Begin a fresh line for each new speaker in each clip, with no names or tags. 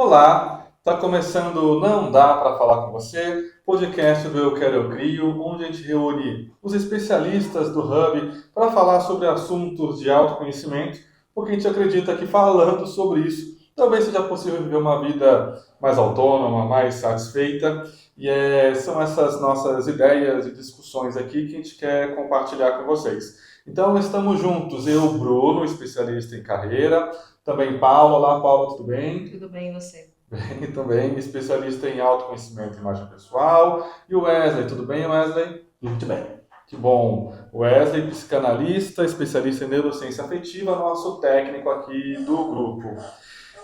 Olá, está começando Não Dá Para Falar com Você, podcast do Eu Quero Eu Crio, onde a gente reúne os especialistas do Hub para falar sobre assuntos de autoconhecimento, porque a gente acredita que falando sobre isso, talvez seja possível viver uma vida mais autônoma, mais satisfeita, são essas nossas ideias e discussões aqui que a gente quer compartilhar com vocês. Então, estamos juntos, eu, Bruno, especialista em carreira, também Paula. Olá, Paula, tudo bem?
Tudo bem, e você?
Bem, também especialista em autoconhecimento e imagem pessoal. E o Wesley, tudo bem, Wesley?
Muito bem.
Que bom. Wesley, psicanalista, especialista em neurociência afetiva, nosso técnico aqui do grupo.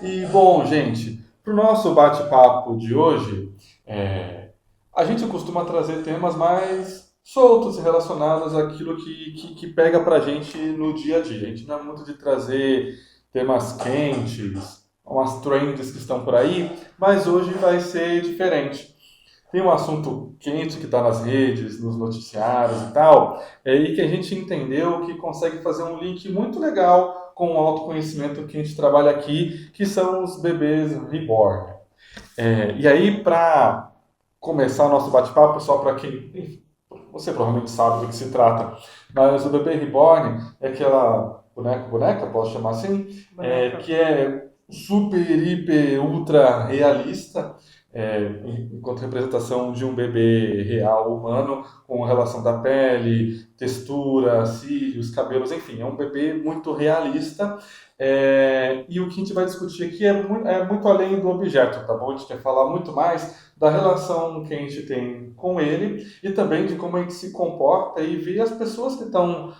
E, bom, gente, para o nosso bate-papo de hoje, a gente costuma trazer temas mais soltos e relacionados àquilo que pega para a gente no dia a dia. A gente não é muito de trazer temas quentes, umas trends que estão por aí, mas hoje vai ser diferente. Tem um assunto quente que está nas redes, nos noticiários e tal, e que a gente entendeu que consegue fazer um link muito legal com o autoconhecimento que a gente trabalha aqui, que são os bebês reborn. E aí, para começar o nosso bate-papo, só para quem... Você provavelmente sabe do que se trata, mas o bebê reborn é aquela boneca, posso chamar assim, que é super, hiper, ultra realista, enquanto representação de um bebê real humano, com relação da pele, textura, cílios, cabelos, enfim, é um bebê muito realista. E o que a gente vai discutir aqui é muito além do objeto, tá bom? A gente quer falar muito mais da relação que a gente tem com ele e também de como a gente se comporta e ver as pessoas que estão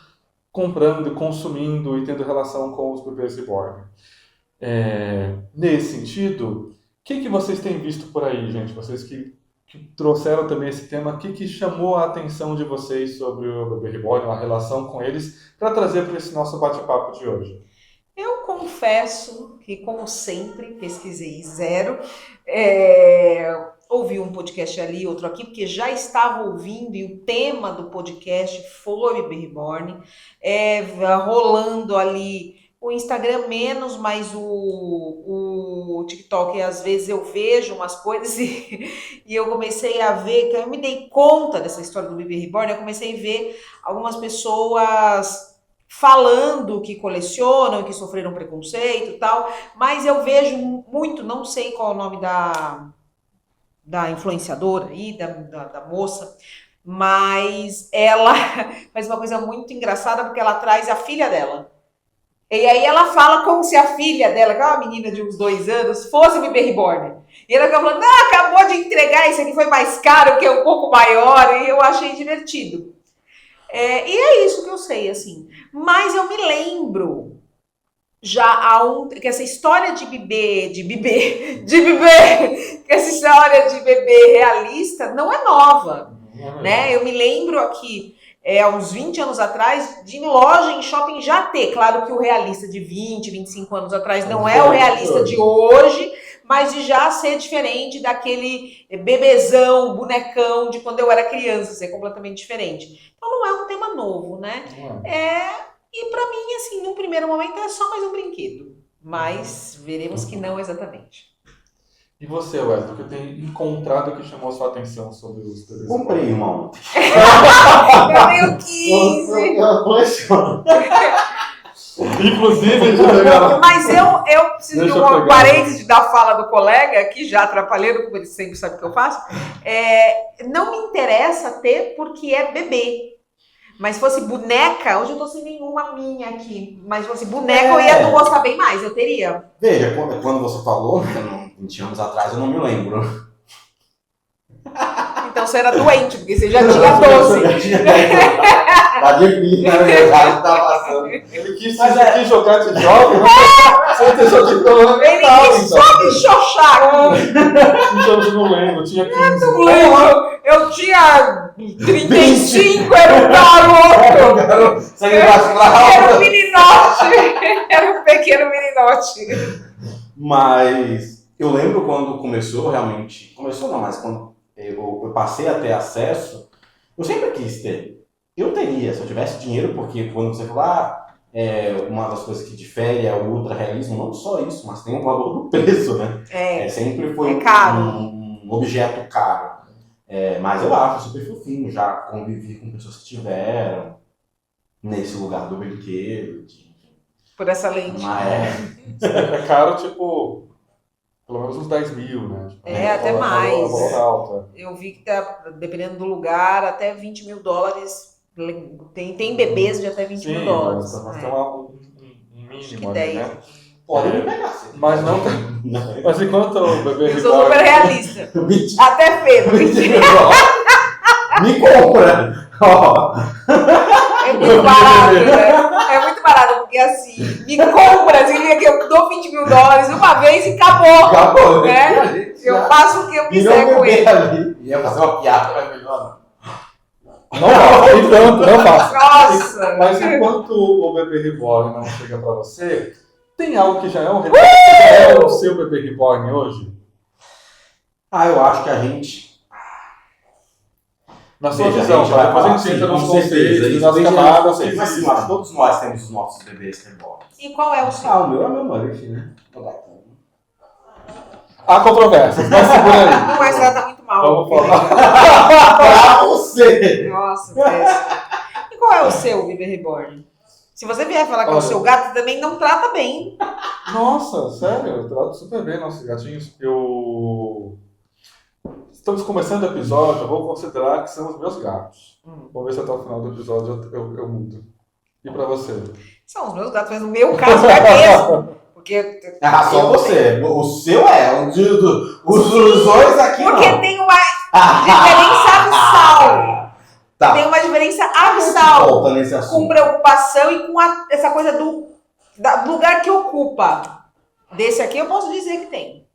comprando, consumindo e tendo relação com os bebês reborn. Nesse sentido, o que vocês têm visto por aí, gente? Vocês que trouxeram também esse tema, o que chamou a atenção de vocês sobre o bebê reborn, a relação com eles, para trazer para esse nosso bate-papo de hoje?
Eu confesso que, como sempre, pesquisei zero. Ouvi um podcast ali, outro aqui, porque já estava ouvindo e o tema do podcast foi Bebê Reborn. Rolando ali o Instagram menos, mas o TikTok, às vezes eu vejo umas coisas e eu comecei a ver, que eu me dei conta dessa história do Bebê Reborn, eu comecei a ver algumas pessoas falando que colecionam, que sofreram preconceito e tal, mas eu vejo muito, não sei qual é o nome da influenciadora aí, da moça, mas ela faz uma coisa muito engraçada porque ela traz a filha dela. E aí ela fala como se a filha dela, que é uma menina de uns 2 anos, fosse bebê reborn. E ela acabou falando, não, acabou de entregar, isso aqui foi mais caro, que é um pouco maior, e eu achei divertido. E é isso que eu sei, assim. Mas eu me lembro já que essa história de bebê, que essa história de bebê realista não é nova, né? Eu me lembro aqui, há uns 20 anos atrás, de loja em shopping já ter. Claro que o realista de 20, 25 anos atrás não é o realista de hoje, mas de já ser diferente daquele bebezão, bonecão de quando eu era criança, ser completamente diferente. Então não é um tema novo, né? E pra mim, assim, num primeiro momento é só mais um brinquedo, mas veremos que não exatamente.
E você, Wesley, o que eu tenho encontrado que chamou a sua atenção sobre os bebês?
Comprei uma ontem.
Eu tenho 15!
Eu coleciono.
Inclusive,
mas eu preciso de uma parêntese da fala do colega, que já atrapalhando, como ele sempre sabe o que eu faço. Não me interessa ter porque é bebê. Mas se fosse boneca, hoje eu tô sem nenhuma minha aqui, mas se fosse boneca eu ia gostar bem mais, eu teria.
Veja, quando você falou, 20 anos atrás, eu não me lembro.
Então você era doente, porque você já tinha 12.
Eu já tinha 12. Tá difícil, na verdade, tá passando.
Ele quis jogar de jovem, você deixou de pelo
Ele quis só me xoxar aqui.
Então eu não lembro, eu tinha 15.
Eu não lembro, eu tinha 35, era um garoto. Era um meninote. Era um pequeno meninote.
Mas eu lembro quando começou realmente, começou não, mas quando eu passei a ter acesso, eu sempre quis ter. Eu teria, se eu tivesse dinheiro, porque quando você fala, uma das coisas que difere é o ultra-realismo, não só isso, mas tem o valor do preço, né? Sempre foi
caro.
um objeto caro. Mas eu acho super fofinho, já convivi com pessoas que tiveram nesse lugar do brinquedo.
Por essa lente.
É caro, tipo, pelo menos uns 10 mil, né? Tipo,
até mais.
Valor alto.
Eu vi que dependendo do lugar, até $20 mil. Tem bebês de até $20 mil.
Mas tem um mínimo ali, né?
Pode me pegar, sim.
Mas não. Mas enquanto o bebê
Eu sou super realista. Até Pedro.
Me compra!
É muito barato, né? É muito barato, porque assim, me compra, significa que eu dou $20 mil uma vez e acabou.
Acabou,
né? Eu faço o que eu quiser com ele.
Ali. Ia fazer uma piada, mas melhor
não faço.
Nossa!
Mas enquanto o bebê reborn não chega pra você, tem algo que já é um retorno, que já é o seu bebê reborn hoje?
Eu acho que a gente...
Na sua visão, depois a gente entra nos conceitos, nas camadas.
Mas sim, eu acho que todos nós temos os nossos bebês reborn.
E qual é o seu?
O meu é meu Murphy, né?
Há controvérsias, mas segura aí.
Mas ela tá muito mal.
Vamos falar.
Pra você!
Nossa, péssimo. E qual é o seu bebê reborn? Se você vier falar que é o seu gato, também não trata bem.
Nossa, sério, eu trato super bem nossos gatinhos. Estamos começando o episódio, eu vou considerar que são os meus gatos. Vamos ver se até o final do episódio eu mudo. E pra você?
São os meus gatos, mas no meu caso é mesmo. Porque...
só você. O seu os dois aqui
porque
não.
Tem uma diferença abissal.
Tá.
Tem uma diferença abissal.
Volta nesse assunto.
Com preocupação e com essa coisa do lugar que ocupa. Desse aqui eu posso dizer que tem.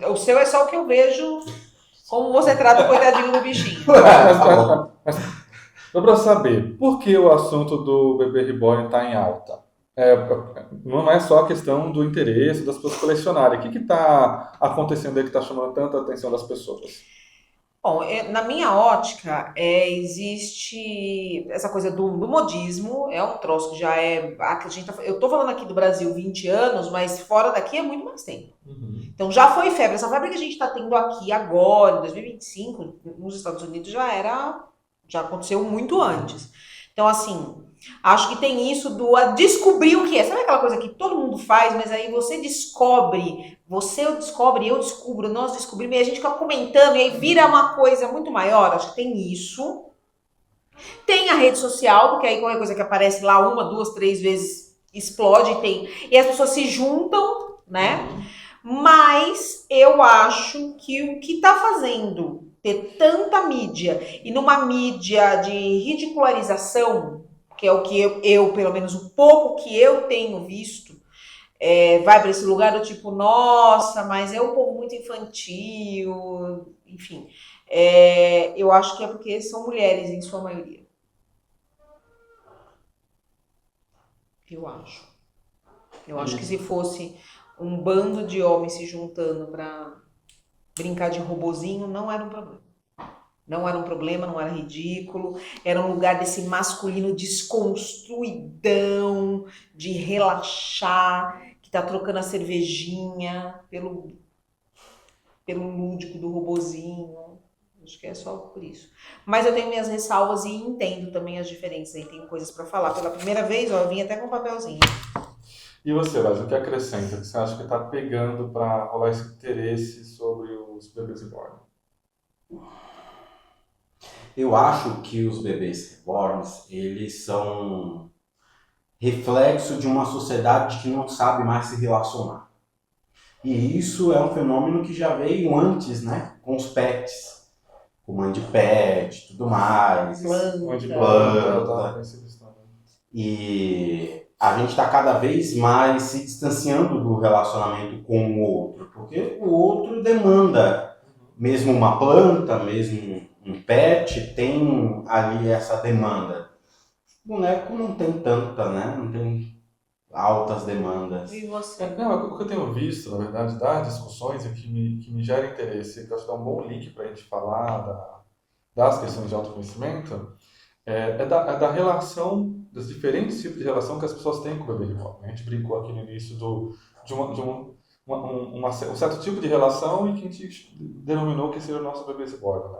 O seu é só o que eu vejo como você trata o coitadinho do bichinho.
Mas dá pra saber, por que o assunto do bebê reborn está em alta? Não é só a questão do interesse das pessoas colecionarem. O que está acontecendo aí que está chamando tanta atenção das pessoas?
Bom, na minha ótica, existe essa coisa do modismo, é um troço que já é... eu tô falando aqui do Brasil 20 anos, mas fora daqui é muito mais tempo. Então já foi febre. Essa febre que a gente está tendo aqui agora, em 2025, nos Estados Unidos já aconteceu muito antes. Então, assim, acho que tem isso do descobrir o que é. Sabe aquela coisa que todo mundo faz, mas aí você descobre, eu descubro, nós descobrimos, e a gente fica comentando, e aí vira uma coisa muito maior. Acho que tem isso. Tem a rede social, porque aí qualquer coisa que aparece lá 1, 2, 3 vezes explode e as pessoas se juntam, né? Mas eu acho que o que tá fazendo ter tanta mídia e numa mídia de ridicularização, que é o que eu pelo menos o pouco que eu tenho visto, vai para esse lugar do tipo, nossa, mas é um povo muito infantil, enfim. Eu acho que é porque são mulheres em sua maioria. Eu acho que se fosse um bando de homens se juntando para brincar de robozinho, não era um problema. Não era um problema, não era ridículo. Era um lugar desse masculino desconstruidão, de relaxar, que tá trocando a cervejinha pelo lúdico do robozinho. Acho que é só por isso. Mas eu tenho minhas ressalvas e entendo também as diferenças. E tenho coisas para falar. Pela primeira vez, eu vim até com um papelzinho.
E você, Lázaro, o que acrescenta? O que você acha que está pegando para rolar esse interesse sobre os bebês reborn?
Eu acho que os bebês reborns, eles são reflexo de uma sociedade que não sabe mais se relacionar. E isso é um fenômeno que já veio antes, né? Com os pets. Com mãe de pet, tudo mais.
Mãe de planta.
E a gente está cada vez mais se distanciando do relacionamento com o outro, porque o outro demanda, mesmo uma planta, mesmo um pet, tem ali essa demanda. O boneco não tem tanta, né? Não tem altas demandas.
E você?
Não, o que eu tenho visto, na verdade, das discussões e que me gera interesse, que eu acho que é um bom link para a gente falar das questões de autoconhecimento, é da relação dos diferentes tipos de relação que as pessoas têm com o bebê reborn. A gente brincou aqui no início um certo tipo de relação e que a gente denominou que seria o nosso bebê reborn, né?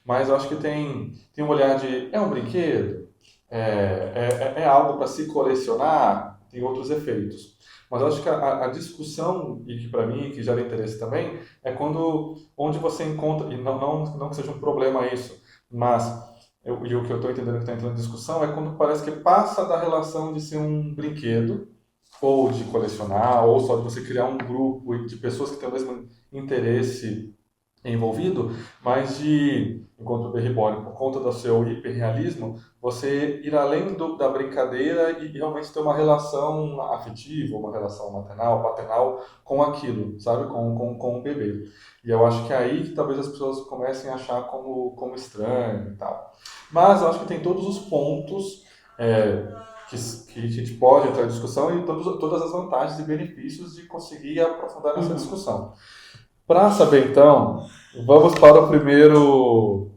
Mas eu acho que tem um olhar de, é um brinquedo? É algo para se colecionar? Tem outros efeitos. Mas eu acho que a discussão, e que para mim, que gera interesse também, é onde você encontra, e não que seja um problema isso, mas e o que eu estou entendendo que está entrando em discussão é quando parece que passa da relação de ser um brinquedo, ou de colecionar, ou só de você criar um grupo de pessoas que têm o mesmo interesse envolvido, mas enquanto o Berribone, por conta do seu hiperrealismo, você ir além da brincadeira e realmente ter uma relação afetiva, uma relação maternal, paternal com aquilo, sabe? Com o bebê. E eu acho que é aí que talvez as pessoas comecem a achar como estranho e tal. Mas eu acho que tem todos os pontos que a gente pode entrar em discussão e todas as vantagens e benefícios de conseguir aprofundar nessa discussão. Para saber, então, vamos para o primeiro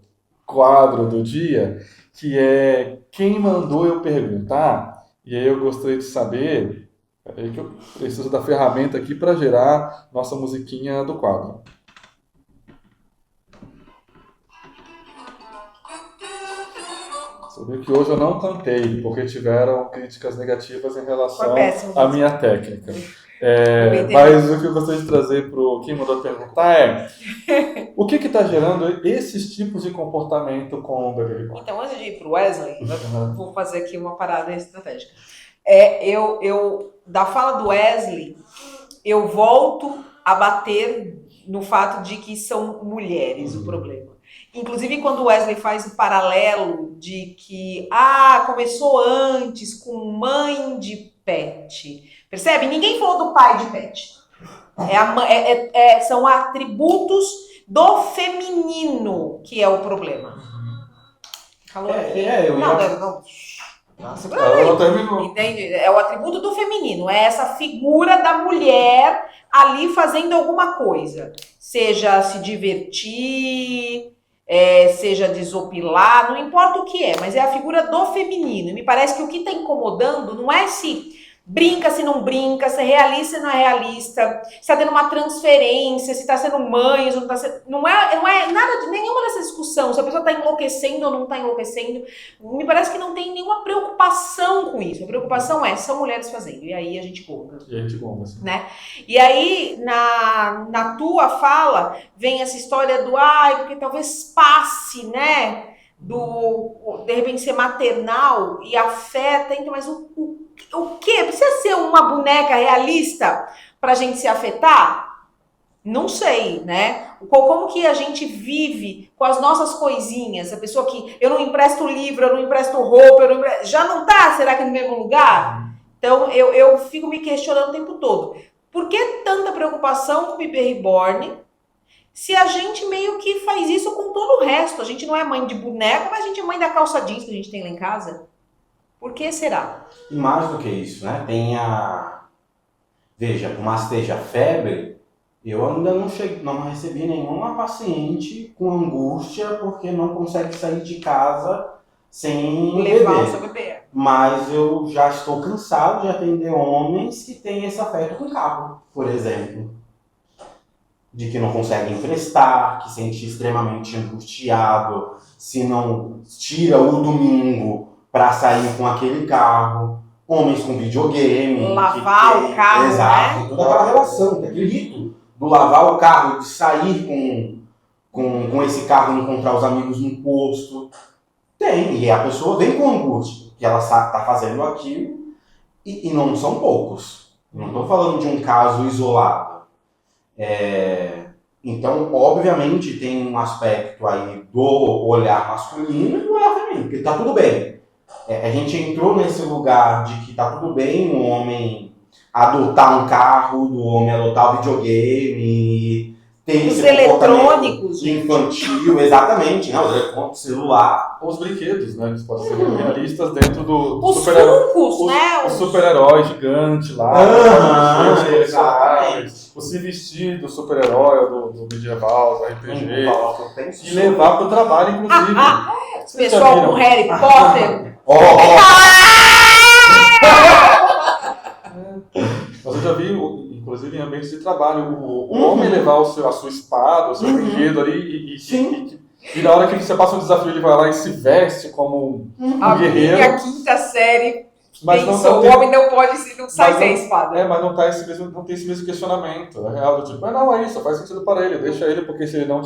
quadro do dia, que é quem mandou eu perguntar. E aí eu gostaria de saber, peraí que eu preciso da ferramenta aqui para gerar nossa musiquinha do quadro. Você viu que hoje eu não cantei, porque tiveram críticas negativas em relação à minha técnica. Mas o que eu gostaria de trazer para quem mandou perguntar é o que está gerando esses tipos de comportamento com o bebê reborn?
Então, antes de ir para o Wesley, vou fazer aqui uma parada estratégica. Da fala do Wesley, eu volto a bater no fato de que são mulheres o problema. Inclusive, quando o Wesley faz o paralelo de que começou antes com mãe de pet. Percebe? Ninguém falou do pai de pet. São atributos do feminino que é o problema. Falou? Não. Nossa, entende? É o atributo do feminino. É essa figura da mulher ali fazendo alguma coisa. Seja se divertir, seja desopilar, não importa o que mas é a figura do feminino. E me parece que o que está incomodando não é se brinca, se não brinca, se é realista, se não é realista, se está tendo uma transferência, se está sendo mãe, se não está sendo... Não é nada de nenhuma dessa discussão, se a pessoa está enlouquecendo ou não está enlouquecendo. Me parece que não tem nenhuma preocupação com isso. A preocupação são mulheres fazendo. E aí a gente gonga.
Assim.
Né? E aí, na tua fala, vem essa história do porque talvez passe, né? De repente ser maternal e afeta, então, mas o quê? Precisa ser uma boneca realista pra gente se afetar? Não sei, né? Como que a gente vive com as nossas coisinhas? A pessoa que eu não empresto livro, eu não empresto roupa, já não tá, será que no mesmo lugar? Então eu fico me questionando o tempo todo. Por que tanta preocupação com o bebê reborn? Se a gente meio que faz isso com todo o resto. A gente não é mãe de boneco, mas a gente é mãe da calça jeans que a gente tem lá em casa. Por que será?
E mais do que isso, né? Veja, por mais que esteja febre, eu ainda não recebi nenhuma paciente com angústia porque não consegue sair de casa sem
levar o seu bebê.
Mas eu já estou cansado de atender homens que têm esse afeto com carro, por exemplo. De que não consegue emprestar, que se sente extremamente angustiado, se não tira o domingo para sair com aquele carro, homens com videogame.
Lavar o carro,
exato,
né?
Toda aquela relação, aquele rito do lavar o carro, de sair com esse carro e encontrar os amigos no posto. E a pessoa vem com angústia, que ela está fazendo aquilo, e não são poucos. Não estou falando de um caso isolado. Então, obviamente, tem um aspecto aí do olhar masculino e do olhar feminino, porque tá tudo bem. A gente entrou nesse lugar de que tá tudo bem o homem adotar um carro, do homem adotar o videogame, ter
os
esse
eletrônicos
infantil, exatamente, né? Os eletrônicos, celular.
Os brinquedos, né? Que podem ser realistas dentro do
os Funkos, né?
O super-herói gigante lá.
Exatamente.
O se vestir do super-herói, do medieval, do RPG. E levar para o trabalho, inclusive.
Pessoal com Harry Potter.
Mas eu já vi, inclusive em ambientes de trabalho, o homem levar a sua espada, o seu brinquedo ali e na hora que você passa um desafio, ele vai lá e se veste como um guerreiro.
A minha quinta série
mas
pensou, o homem não pode, não sai sem a espada.
Mas não tem esse mesmo questionamento. É real, do tipo, não, é isso, faz sentido para ele, deixa ele, porque se ele não.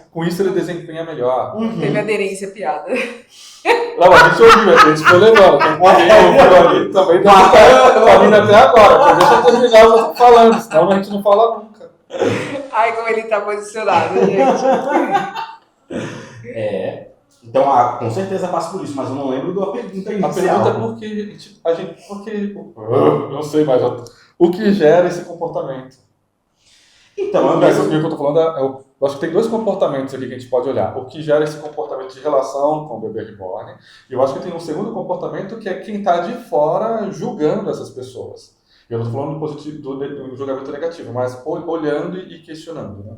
Com isso ele desempenha melhor.
Teve aderência à piada.
Não, a gente ouviu, a gente foi levando. Quem ali também tá vindo até agora, porque deixa eu terminar o que eu tô falando, senão a gente não fala nunca.
Ai, como ele tá posicionado, gente.
Então, com certeza passa por isso, mas eu não lembro da pergunta inicial.
A pergunta é porque não sei mais, o que gera esse comportamento?
Então,
o que eu tô falando eu acho que tem dois comportamentos aqui que a gente pode olhar. O que gera esse comportamento de relação com o bebê reborn, e eu acho que tem um segundo comportamento que é quem está de fora julgando essas pessoas. Eu não estou falando do positivo, do julgamento negativo, mas olhando e questionando, né?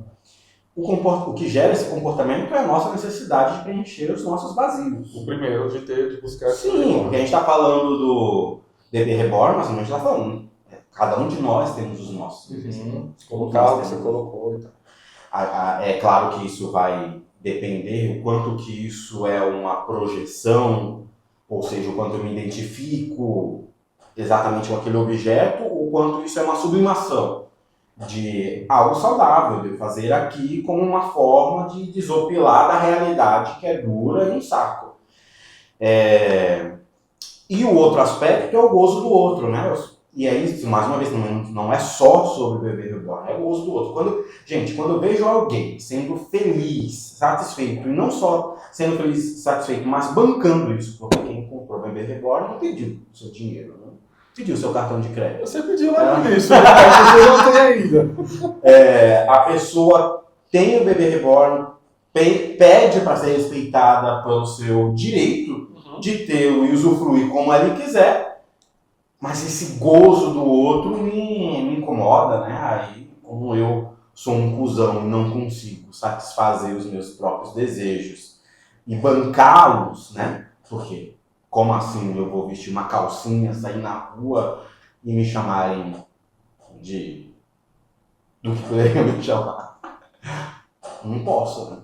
O que gera esse comportamento é a nossa necessidade de preencher os nossos vazios.
O primeiro, de buscar...
Sim, porque a gente está falando do bebê reborn, mas a gente está falando, cada um de nós temos os nossos.
Colocar o que você colocou. Então.
É claro que isso vai depender o quanto que isso é uma projeção, ou seja, o quanto eu me identifico exatamente com aquele objeto, ou o quanto isso é uma sublimação de algo saudável, de fazer aqui como uma forma de desopilar da realidade que é dura e um saco. E o outro aspecto é o gozo do outro, né? E aí, mais uma vez, não é só sobre o bebê reborn, é o gozo do outro. Quando eu vejo alguém sendo feliz, satisfeito, e não só sendo feliz, satisfeito, mas bancando isso, porque quem comprou o bebê reborn não pediu o seu dinheiro, né? Pediu o seu cartão de crédito.
Você pediu lá no início, você não tem ainda.
A pessoa tem o bebê reborn, pede para ser respeitada pelo seu direito de tê-lo e usufruir como ele quiser, mas esse gozo do outro me incomoda, né? Aí, como eu sou um cuzão e não consigo satisfazer os meus próprios desejos e bancá-los, né? Porque como assim eu vou vestir uma calcinha, sair na rua e me chamarem do que poderiam me chamar? Não posso, né?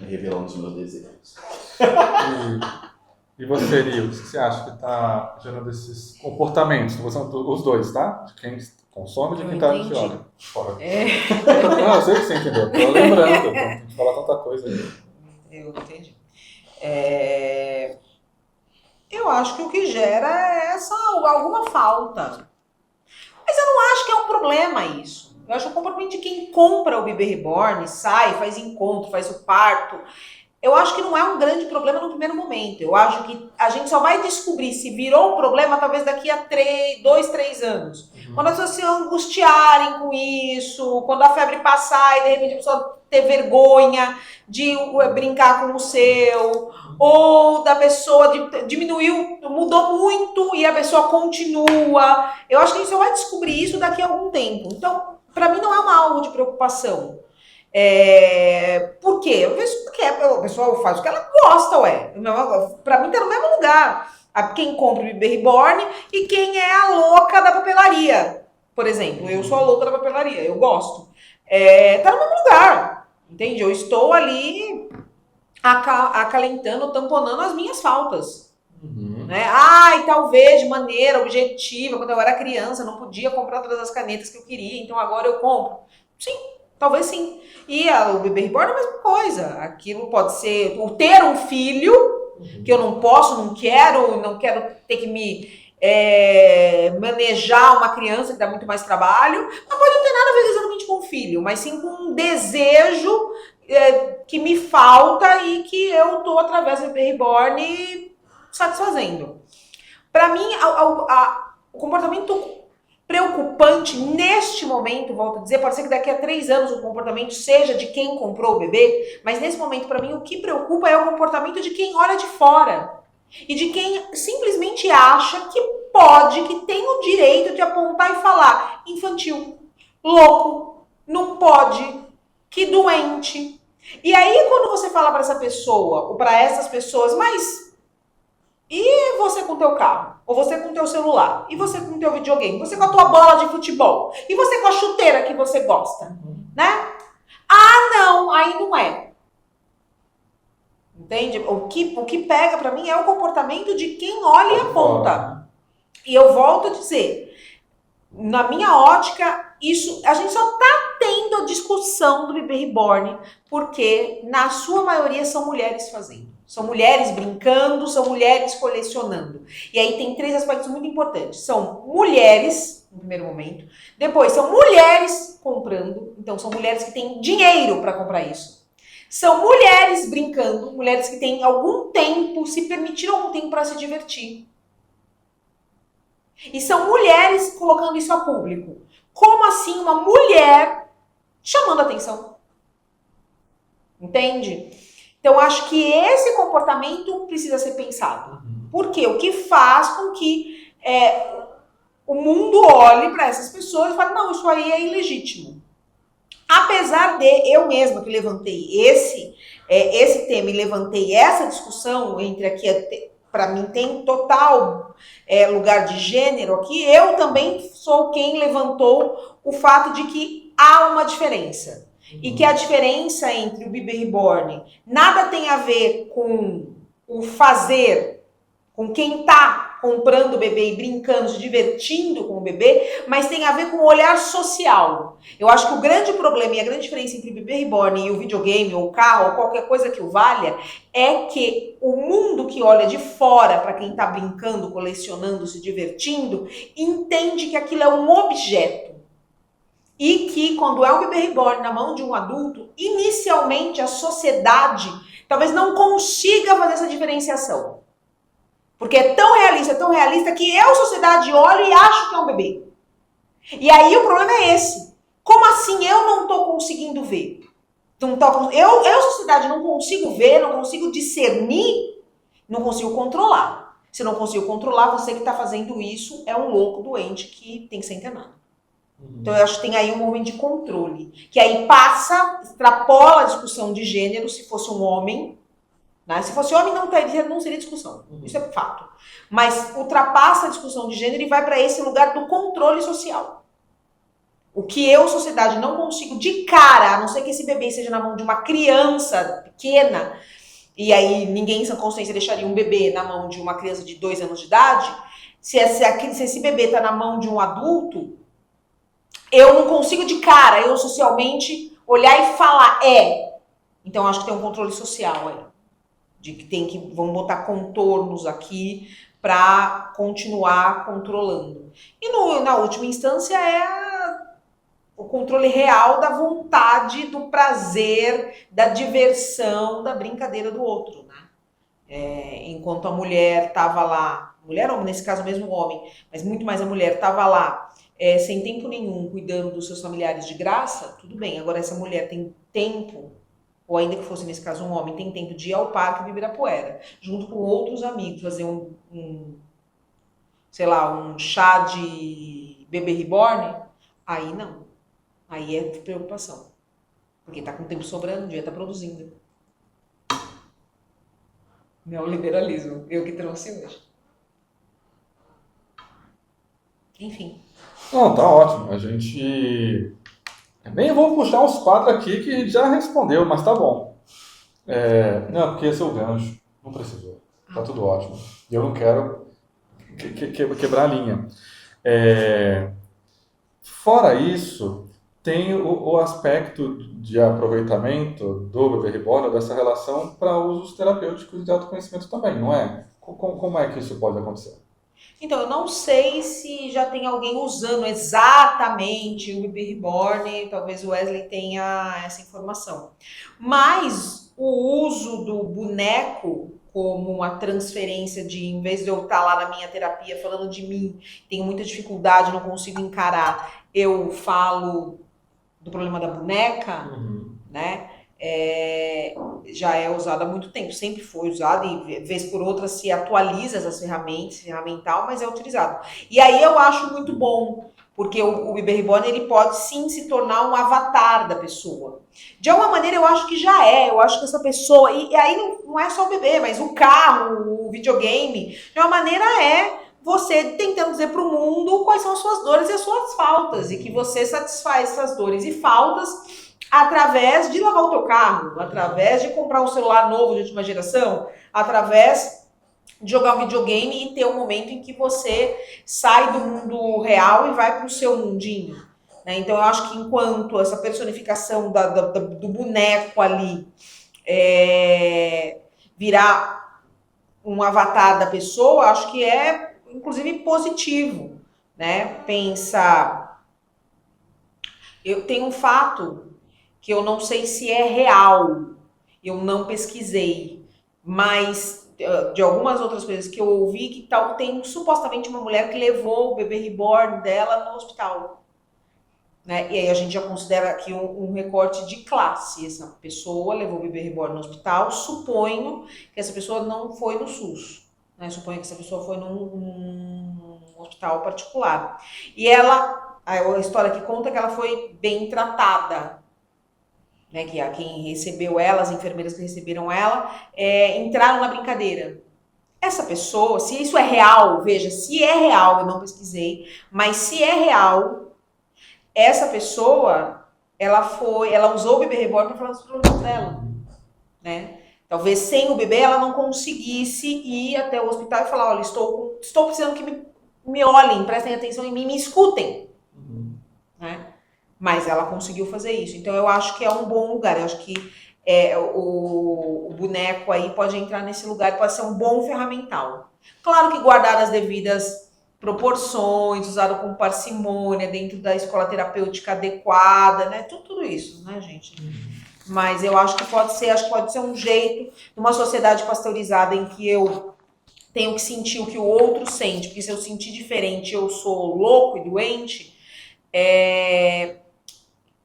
Revelando os meus desejos.
E você, Nil, o que você acha que está gerando esses comportamentos? São os dois, tá? De quem consome e de quem está de olha fora. Não, eu sei que você entendeu. Estou lembrando, tem que falar tanta coisa aí.
Eu entendi. Eu acho que o que gera é alguma falta. Mas eu não acho que é um problema isso. Eu acho que o comportamento de quem compra o bebê reborn, sai, faz encontro, faz o parto, eu acho que não é um grande problema no primeiro momento. Eu acho que a gente só vai descobrir se virou um problema talvez daqui a 2, 3 anos. Quando as pessoas se angustiarem com isso, quando a febre passar e de repente a pessoa ter vergonha de brincar com o seu, ou da pessoa diminuiu, mudou muito e a pessoa continua. Eu acho que a gente só vai descobrir isso daqui a algum tempo. Então, para mim não é algo de preocupação. Por quê? Porque a pessoa faz o que ela gosta, Pra mim tá no mesmo lugar. Quem compra o bebê reborn e quem é a louca da papelaria. Por exemplo, eu sou a louca da papelaria, eu gosto. Tá no mesmo lugar, entende? Eu estou ali acalentando, tamponando as minhas faltas. Né? E talvez de maneira objetiva, quando eu era criança, eu não podia comprar todas as canetas que eu queria, então agora eu compro. Sim. Talvez sim. E o bebê reborn é a mesma coisa. Aquilo pode ser o ter um filho, que eu não posso, não quero ter que me manejar uma criança que dá muito mais trabalho. Mas pode não ter nada a ver exatamente com o filho, mas sim com um desejo que me falta e que eu estou, através do bebê reborn, satisfazendo. Para mim, o comportamento preocupante neste momento, volto a dizer, pode ser que daqui a 3 anos o comportamento seja de quem comprou o bebê, mas nesse momento, para mim, o que preocupa é o comportamento de quem olha de fora e de quem simplesmente acha que pode, que tem o direito de apontar e falar infantil, louco, não pode, que doente. E aí, quando você fala para essa pessoa, ou para essas pessoas, mas E você com o teu carro? Ou você com o teu celular? E você com o teu videogame? Você com a tua bola de futebol? E você com a chuteira que você gosta? Né? Ah, não, aí não é. Entende? O que pega pra mim é o comportamento de quem olha e aponta. E eu volto a dizer, na minha ótica, isso a gente só tá tendo a discussão do bebê reborn porque na sua maioria são mulheres fazendo. São mulheres brincando, são mulheres colecionando. E aí tem 3 aspectos muito importantes. São mulheres, no primeiro momento. Depois, são mulheres comprando. Então, são mulheres que têm dinheiro para comprar isso. São mulheres brincando, mulheres que têm algum tempo, se permitiram algum tempo para se divertir. E são mulheres colocando isso a público. Como assim uma mulher chamando atenção? Entende? Então, acho que esse comportamento precisa ser pensado. Por quê? O que faz com que o mundo olhe para essas pessoas e fale, não, isso aí é ilegítimo. Apesar de eu mesma que levantei esse tema e levantei essa discussão entre aqui, para mim tem total lugar de gênero aqui, eu também sou quem levantou o fato de que há uma diferença. E que a diferença entre o bebê reborn nada tem a ver com o fazer, com quem está comprando o bebê e brincando, se divertindo com o bebê, mas tem a ver com o olhar social. Eu acho que o grande problema e a grande diferença entre o bebê reborn e o videogame, ou o carro, ou qualquer coisa que o valha, é que o mundo que olha de fora para quem está brincando, colecionando, se divertindo, entende que aquilo é um objeto. E que quando é um bebê reborn na mão de um adulto, inicialmente a sociedade talvez não consiga fazer essa diferenciação. Porque é tão realista que eu, sociedade, olho e acho que é um bebê. E aí o problema é esse. Como assim eu não estou conseguindo ver? Eu, sociedade, não consigo ver, não consigo discernir, não consigo controlar. Se não consigo controlar, você que está fazendo isso é um louco doente que tem que ser internado. Então eu acho que tem aí um momento de controle. Que aí extrapola a discussão de gênero, se fosse um homem. Né? Se fosse homem, não seria discussão. Isso é fato. Mas ultrapassa a discussão de gênero e vai para esse lugar do controle social. O que eu, sociedade, não consigo de cara, a não ser que esse bebê seja na mão de uma criança pequena, e aí ninguém em sã consciência deixaria um bebê na mão de uma criança de 2 anos de idade, se esse bebê está na mão de um adulto, eu não consigo de cara, eu socialmente, olhar e falar, Então acho que tem um controle social aí. De que vamos botar contornos aqui para continuar controlando. E na última instância o controle real da vontade, do prazer, da diversão, da brincadeira do outro, né? Enquanto a mulher estava lá, mulher ou nesse caso mesmo o homem, mas muito mais a mulher estava lá, sem tempo nenhum, cuidando dos seus familiares de graça, tudo bem. Agora essa mulher tem tempo, ou ainda que fosse nesse caso um homem, tem tempo de ir ao parque de Ibirapuera, junto com outros amigos, fazer um chá de bebê reborn, aí não. Aí é preocupação. Porque tá com tempo sobrando, devia estar produzindo. Neoliberalismo, eu que trouxe hoje. Enfim.
Não, tá ótimo. A gente... Nem vou puxar os quadros aqui que já respondeu, mas tá bom. Não, porque esse é o gancho. Não precisou. Tá tudo ótimo. E eu não quero quebrar a linha. Fora isso, tem o aspecto de aproveitamento do bebê reborn, dessa relação para usos terapêuticos de autoconhecimento também, não é? Como é que isso pode acontecer?
Então, eu não sei se já tem alguém usando exatamente o bebê reborn, talvez o Wesley tenha essa informação. Mas o uso do boneco como uma transferência de, em vez de eu estar lá na minha terapia falando de mim, tenho muita dificuldade, não consigo encarar, eu falo do problema da boneca, né? Já é usado há muito tempo, sempre foi usado e vez por outra se atualiza essas ferramentas, ferramental, mas é utilizado. E aí eu acho muito bom Porque o bebê reborn, ele pode sim se tornar um avatar da pessoa. De alguma maneira, eu acho que já é. Eu acho que essa pessoa... E aí não é só o bebê, mas o carro, o videogame. De uma maneira você tentando dizer para o mundo quais são as suas dores e as suas faltas. E que você satisfaz essas dores e faltas através de lavar o teu carro, através de comprar um celular novo de última geração, através de jogar um videogame e ter um momento em que você sai do mundo real e vai para o seu mundinho. Né? Então, eu acho que enquanto essa personificação do boneco ali virar um avatar da pessoa, acho que é, inclusive, positivo. Né? Pensa... Eu tenho um fato que eu não sei se é real, eu não pesquisei, mas de algumas outras coisas que eu ouvi, que tem supostamente uma mulher que levou o bebê reborn dela no hospital. Né? E aí a gente já considera aqui um recorte de classe. Essa pessoa levou o bebê reborn no hospital, suponho que essa pessoa não foi no SUS. Né? Suponho que essa pessoa foi num hospital particular. E a história que conta é que ela foi bem tratada. Né, que quem recebeu ela, as enfermeiras que receberam ela, entraram na brincadeira. Essa pessoa, se isso é real, veja, se é real, eu não pesquisei, mas se é real, essa pessoa, ela usou o bebê reborn para falar dos problemas dela, né? Talvez sem o bebê ela não conseguisse ir até o hospital e falar, olha, estou precisando que me olhem, prestem atenção em mim, me escutem, né? Mas ela conseguiu fazer isso. Então, eu acho que é um bom lugar. Eu acho que o boneco aí pode entrar nesse lugar, pode ser um bom ferramental. Claro que guardar as devidas proporções, usado com parcimônia, dentro da escola terapêutica adequada, né? Tudo isso, né, gente? Mas eu acho que pode ser um jeito, numa sociedade pasteurizada em que eu tenho que sentir o que o outro sente, porque se eu sentir diferente, eu sou louco e doente,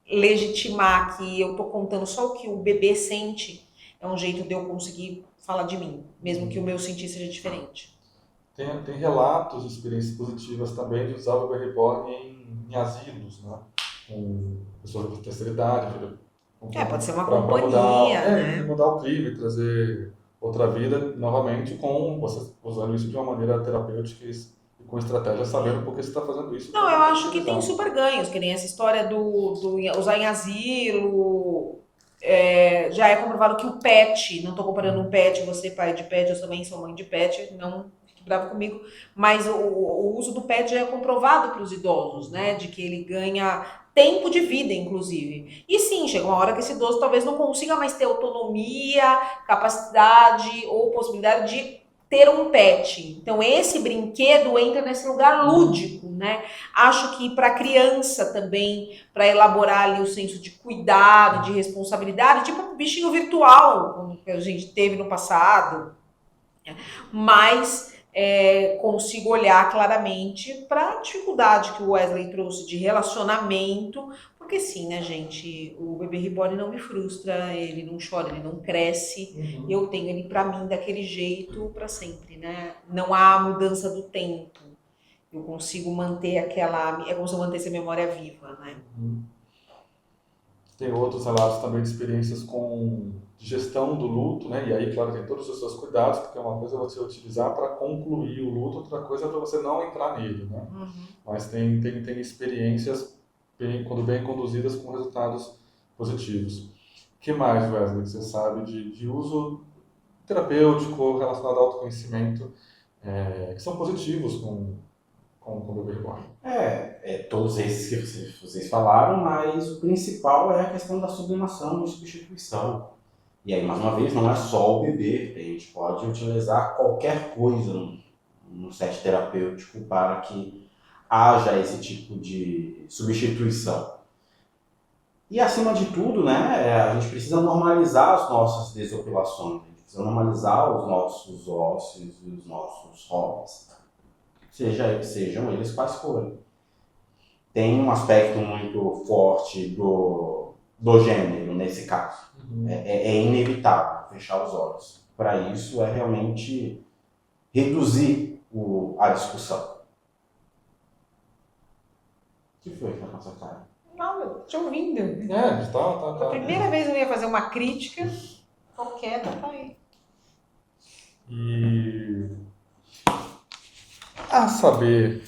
legitimar que eu tô contando só o que o bebê sente é um jeito de eu conseguir falar de mim, mesmo que o meu sentir seja diferente.
Tem relatos de experiências positivas também de usar o bebê reborn em asilos, né? Com pessoas de terceira idade.
Pode ser uma
pra
companhia,
mudar,
né?
mudar o clima e trazer outra vida novamente, com você usando isso de uma maneira terapêutica e com estratégia, sabendo por que você está fazendo isso.
Não, eu acho que tem super ganhos, que nem essa história do usar em asilo. Já é comprovado que o pet, não estou comparando um pet, você pai de pet, eu também sou mãe de pet, não fique bravo comigo, mas o uso do pet já é comprovado para os idosos, né? De que ele ganha tempo de vida, inclusive. E sim, chega uma hora que esse idoso talvez não consiga mais ter autonomia, capacidade ou possibilidade de ter um pet. Então esse brinquedo entra nesse lugar lúdico, né? Acho que para criança também, para elaborar ali o senso de cuidado, de responsabilidade, tipo um bichinho virtual, como que a gente teve no passado, mas consigo olhar claramente para a dificuldade que o Wesley trouxe de relacionamento, porque sim, né, gente, o bebê reborn não me frustra, ele não chora, ele não cresce, eu tenho ele para mim daquele jeito para sempre, né? Não há mudança do tempo. Eu consigo manter é como se eu mantesse a memória viva, né?
Tem outros relatos também de experiências com gestão do luto, né? E aí, claro, tem todos os seus cuidados, porque uma coisa é você utilizar para concluir o luto, outra coisa é para você não entrar nele, né? Mas tem experiências, quando bem conduzidas, com resultados positivos. O que mais, Wesley, que você sabe de uso terapêutico relacionado ao autoconhecimento, que são positivos com o bebê reborn?
Todos esses que vocês falaram, mas o principal é a questão da sublimação e substituição. E aí, mais uma vez, não é só o bebê, a gente pode utilizar qualquer coisa no set terapêutico para que haja esse tipo de substituição. E, acima de tudo, né, a gente precisa normalizar as nossas desopilações, a gente precisa normalizar os nossos ócios e os nossos hobbies, sejam eles quais forem. Tem um aspecto muito forte do gênero nesse caso. É inevitável fechar os olhos. Para isso é realmente reduzir a discussão. que foi que tá com essa cara?
Não, eu te ouvindo.
Tá.
A primeira vez eu ia fazer uma crítica, qualquer, tá aí.
E a saber,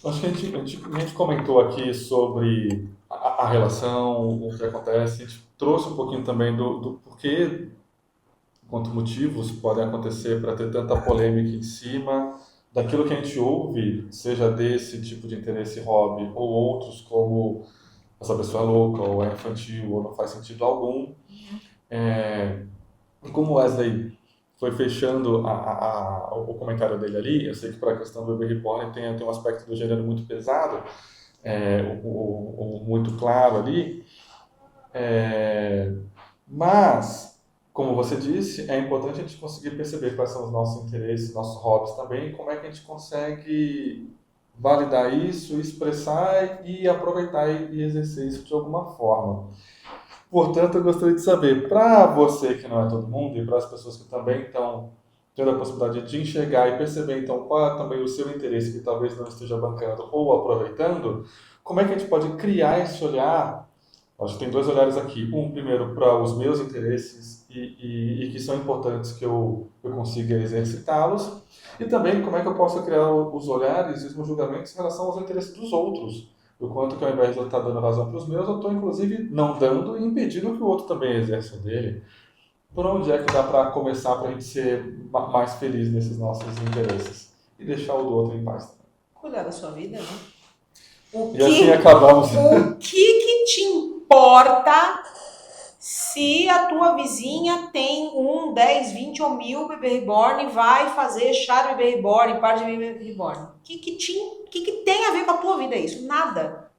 acho que a gente comentou aqui sobre a relação, o que acontece, a gente trouxe um pouquinho também do porquê, quanto motivos podem acontecer para ter tanta polêmica em cima daquilo que a gente ouve, seja desse tipo de interesse hobby ou outros como essa pessoa é louca ou é infantil ou não faz sentido algum. E como o Wesley foi fechando o comentário dele ali, eu sei que para a questão do bebê reborn tem um aspecto do gênero muito pesado, muito claro ali, mas, como você disse, é importante a gente conseguir perceber quais são os nossos interesses, nossos hobbies também, e como é que a gente consegue validar isso, expressar e aproveitar e exercer isso de alguma forma. Portanto, eu gostaria de saber, para você que não é todo mundo e para as pessoas que também estão tendo a possibilidade de enxergar e perceber, então, qual é também o seu interesse que talvez não esteja bancando ou aproveitando, como é que a gente pode criar esse olhar? Acho que tem dois olhares aqui. Um, primeiro, para os meus interesses e que são importantes que eu consiga exercitá-los. E também, como é que eu posso criar os olhares e os meus julgamentos em relação aos interesses dos outros. O quanto que ao invés de eu estar dando razão para os meus, eu estou, inclusive, não dando e impedindo que o outro também exerça o dele. Por onde é que dá para começar para a gente ser mais feliz nesses nossos interesses? E deixar o do outro em paz também.
Cuidar da sua vida, né?
E assim acabamos.
O que te importa se a tua vizinha tem 1, 10, 20 ou 1000 bebê reborn e vai fazer chá de bebê reborn, par de bebê reborn? O que tem a ver com a tua vida isso? Nada.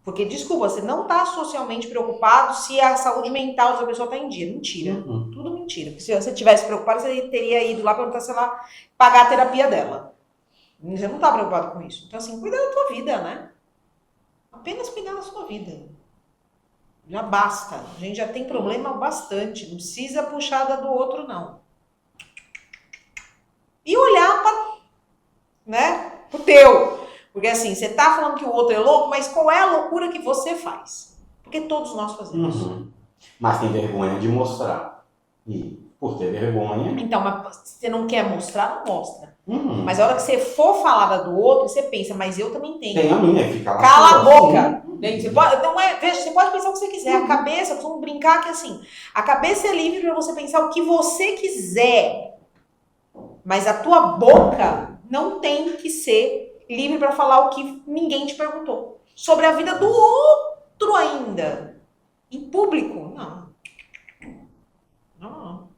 Porque, desculpa, você não está socialmente preocupado se a saúde mental dessa pessoa está em dia. Mentira. Tudo mentira. Porque se você tivesse preocupado, você teria ido lá para, sei lá, pagar a terapia dela. Você não está preocupado com isso. Então, assim, cuida da tua vida, né? Apenas cuidar da sua vida. Já basta. A gente já tem problema bastante. Não precisa puxar da do outro, não. E olhar para, né, pro teu. Porque assim, você tá falando que o outro é louco, mas qual é a loucura que você faz? Porque todos nós fazemos.
Mas tem vergonha de mostrar. E por ter vergonha...
Então, mas você não quer mostrar, não mostra. Mas a hora que você for falar da do outro, você pensa, mas eu também tenho.
Tem a minha, fica lá.
Cala a boca! Você pode, não é, veja, você pode pensar o que você quiser. A cabeça, vamos brincar que assim, a cabeça é livre para você pensar o que você quiser. Mas a tua boca não tem que ser livre para falar o que ninguém te perguntou. Sobre a vida do outro ainda. Em público, não. Não.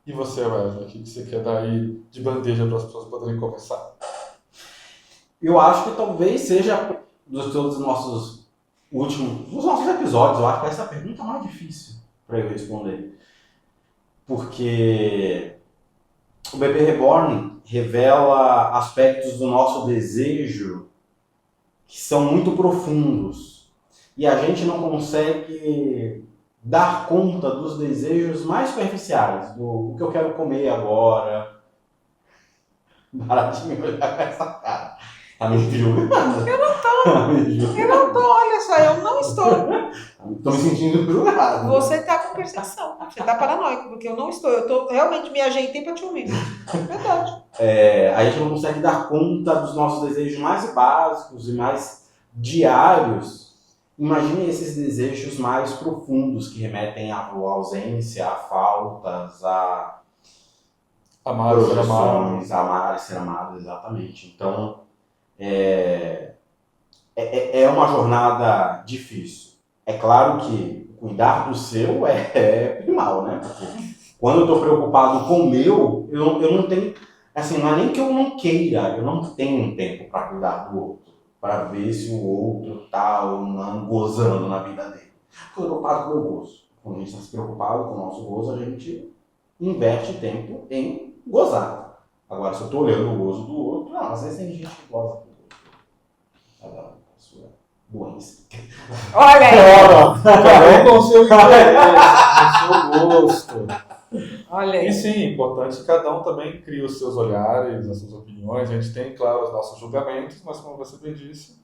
E você, Wesley, o que você quer dar aí de bandeja para as pessoas poderem conversar?
Eu acho que talvez seja dos todos os nossos episódios, eu acho que essa é a pergunta mais difícil para eu responder. Porque o bebê reborn revela aspectos do nosso desejo que são muito profundos. E a gente não consegue dar conta dos desejos mais superficiais, do que eu quero comer agora. Para de me olhar com essa cara. Tá me julgando?
Eu não tô, olha só, eu não estou.
Tô me sentindo julgado.
Você tá com percepção, você tá paranoico, porque eu não estou. Eu tô realmente me ajeitei pra te ouvir. Verdade.
A gente não consegue dar conta dos nossos desejos mais básicos e mais diários. Imagine esses desejos mais profundos que remetem à ausência, a faltas, a
Amar e ser amado.
Amar e ser amado, exatamente. Então, é uma jornada difícil. É claro que cuidar do seu é primal, né? Porque quando eu estou preocupado com o meu, eu não tenho... Assim, não é nem que eu não queira, eu não tenho tempo para cuidar do outro. Para ver se o outro está ou não gozando na vida dele. Estou preocupado com o meu gozo. Quando a gente está se preocupado com o nosso gozo, a gente inverte tempo em gozar. Agora, se eu estou olhando o gozo do outro, às vezes tem gente que goza do outro. A sua doença.
Olha aí!
Cada um com o seu interesse, com o seu gosto.
Olha aí.
E sim, é importante que cada um também crie os seus olhares, as suas opiniões. A gente tem, claro, os nossos julgamentos, mas como você bem disse,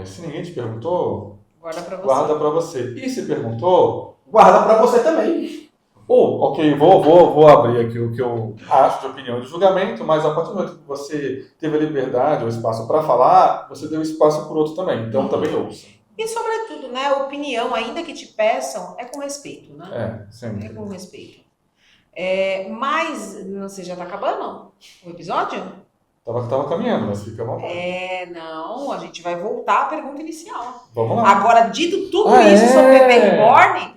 se ninguém te perguntou,
Guarda pra você.
guarda para você. E se perguntou,
Guarda pra você também.
ok, vou abrir aqui o que eu acho de opinião e de julgamento, mas a partir do momento que você teve a liberdade ou espaço para falar, você deu espaço para o outro também. Então também ouça.
E sobretudo, né, a opinião, ainda que te peçam, é com respeito, né? É
Sempre.
com respeito. Mas, você já tá acabando o episódio?
Tava caminhando, mas fica à vontade.
Não, a gente vai voltar à pergunta inicial.
Vamos lá.
Agora, dito tudo isso sobre bebê reborn,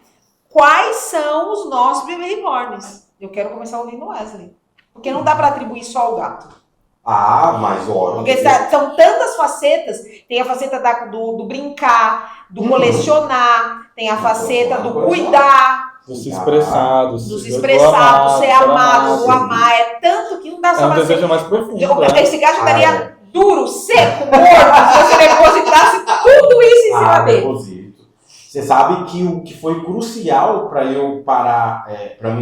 quais são os nossos bebê reborns? Eu quero começar ouvindo o Wesley. Porque não dá para atribuir só ao gato.
Mas olha.
Porque são tantas facetas. Tem a faceta do brincar, do colecionar, tem a faceta do cuidar,
Do se expressar, do
ser amado, do amar. É tanto que não dá só
um
pra
desejo mais profundo.
Esse gato estaria duro, seco, morto, se você depositasse tudo isso em cima dele.
Deposito. Você sabe que o que foi crucial para eu parar, para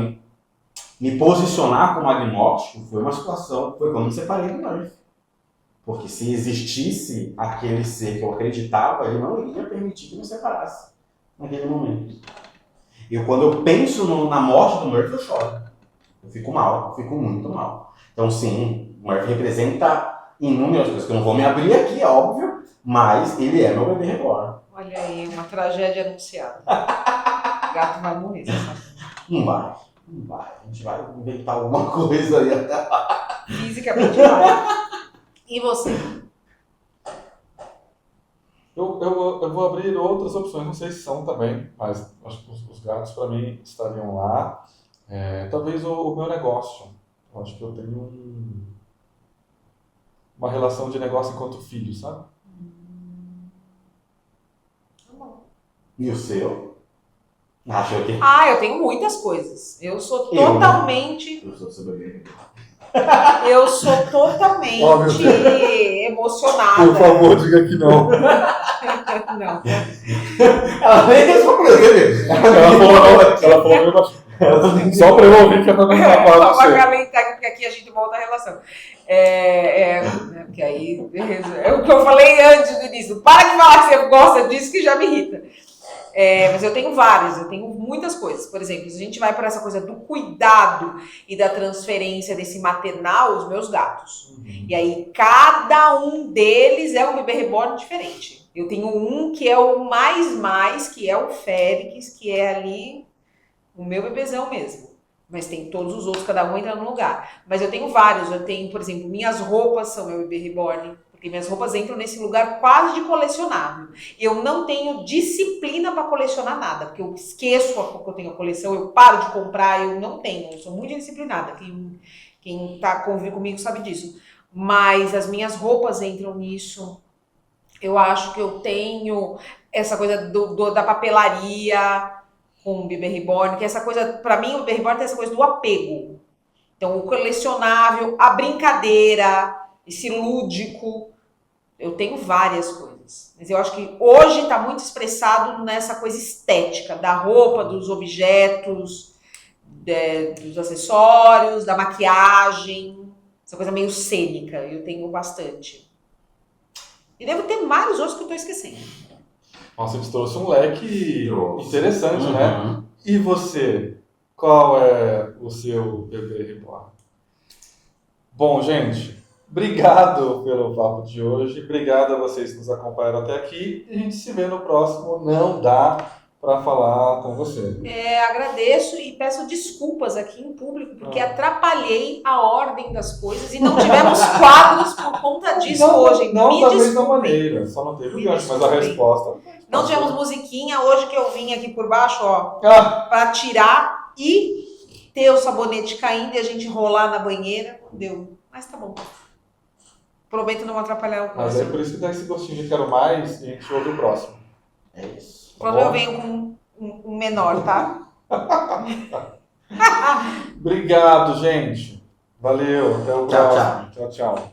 me posicionar como agnóstico, foi uma situação, foi quando me separei do Murphy. Porque se existisse aquele ser que eu acreditava, ele não iria permitir que me separasse naquele momento. Quando eu penso na morte do Murphy, eu choro. Eu fico mal, eu fico muito mal. Então sim, o Murphy representa inúmeras coisas que eu não vou me abrir aqui, é óbvio, mas ele é meu bebê reborn.
Olha aí, uma tragédia anunciada. O gato vai morrer, você sabe?
Não vai. A gente vai inventar alguma coisa aí até lá.
Fisicamente vai. E você?
Eu vou abrir outras opções, não sei se são também, mas acho que os gatos para mim estariam lá. Talvez o meu negócio. Eu acho que eu tenho uma relação de negócio enquanto filho, sabe?
E o seu? Achou que...
Eu tenho muitas coisas. Eu sou totalmente...
Eu sou seu bebê.
Eu sou totalmente emocionada.
Por favor, diga que não.
Não.
Ela nem respondeu.
Ela falou mesmo. Só para eu ouvir que ela não tá falando.
Só para calentar, porque aqui a gente volta a relação. Porque aí é o que eu falei antes do início. Para de falar que você gosta disso, que já me irrita. Mas eu tenho vários, eu tenho muitas coisas. Por exemplo, se a gente vai para essa coisa do cuidado e da transferência desse maternal, os meus gatos. E aí, cada um deles é um bebê reborn diferente. Eu tenho um que é o mais, que é o Félix, que é ali o meu bebezão mesmo. Mas tem todos os outros, cada um entra no lugar. Mas eu tenho vários. Eu tenho, por exemplo, minhas roupas são meu bebê reborn. Porque minhas roupas entram nesse lugar quase de colecionável. Eu não tenho disciplina para colecionar nada. Porque eu esqueço que eu tenho a coleção, eu paro de comprar, eu não tenho. Eu sou muito disciplinada. Quem tá convive comigo sabe disso. Mas as minhas roupas entram nisso. Eu acho que eu tenho essa coisa da papelaria com o bebê reborn, que essa coisa, para mim, o bebê reborn tem essa coisa do apego. Então, o colecionável, a brincadeira, esse lúdico, eu tenho várias coisas. Mas eu acho que hoje está muito expressado nessa coisa estética, da roupa, dos objetos, dos acessórios, da maquiagem, essa coisa meio cênica, eu tenho bastante. E devo ter vários outros que eu estou esquecendo.
Nossa, a gente trouxe um leque interessante, né? E você? Qual é o seu bebê reborn? Bom, gente, obrigado pelo papo de hoje. Obrigado a vocês que nos acompanharam até aqui. E a gente se vê no próximo Não Dá para falar com você.
Agradeço e peço desculpas aqui em público, porque atrapalhei a ordem das coisas e não tivemos quadros por conta disso hoje.
Não da mesma maneira, só não teve o gancho, mas a resposta...
Não tivemos musiquinha hoje que eu vim aqui por baixo, para tirar e ter o sabonete caindo e a gente rolar na banheira. Não deu, mas tá bom. Prometo não atrapalhar o próximo.
Mas é por isso que dá esse gostinho de quero mais e a gente ouve o próximo.
É isso.
O próximo eu venho com um menor, tá?
Obrigado, gente. Valeu. Até o próximo. Tchau, tchau.